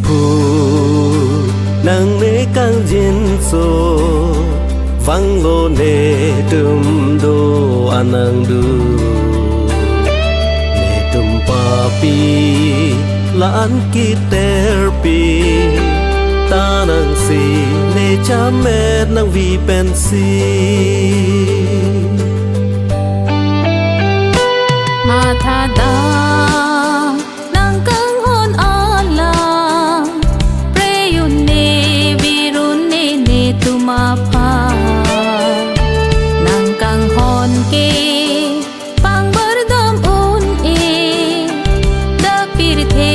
pu nang ne kang jin so vang lo ne tum do anang du ne tum pa pi la an ki ter pi ta nang si ne cha me nang vi pen si ma tha da nang kang hon ala preyun ne virun ne tu ma pha nang kang hon ke pang bardam un e da pir the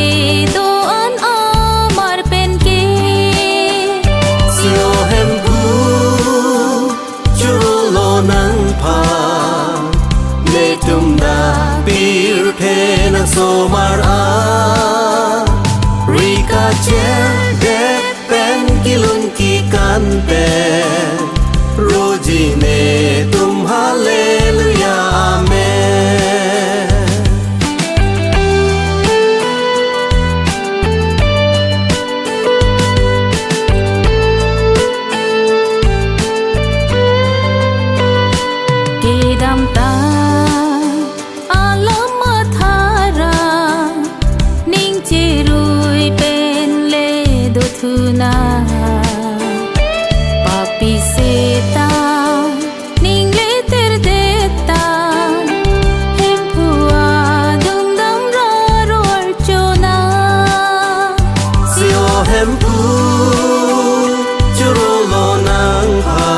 do an amar pen ke sio hem pu chu lo nang pha ne tum da pir the nang so mar a rika che de pen kilun ki kan pe roji ne tum hallelujah amen ke dam ta thuna papi seta ning le ter deta hem phua dum dam ra rol chona sio hem pu churo lo nang ha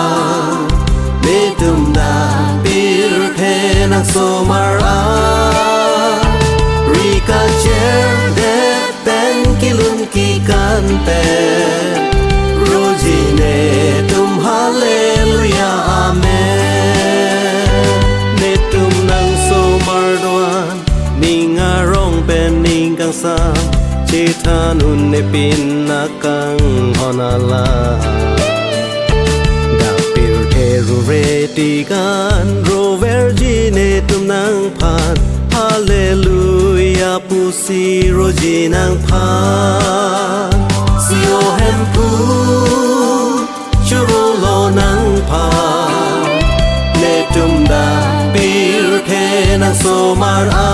ne tum da pir the nang so mar a rika cher de pen kilun ki kan pe roji ne tum hallelujah amen ne tum nang so mar doan ning a rong pen ning kang sa che thanun ne pin na kang honala da pir the ru re ti kan ro vergine tum nang phan hallelujah pu si roji nang phan sio hem pu churo lo nang pha ne tum da pir the nang so mar a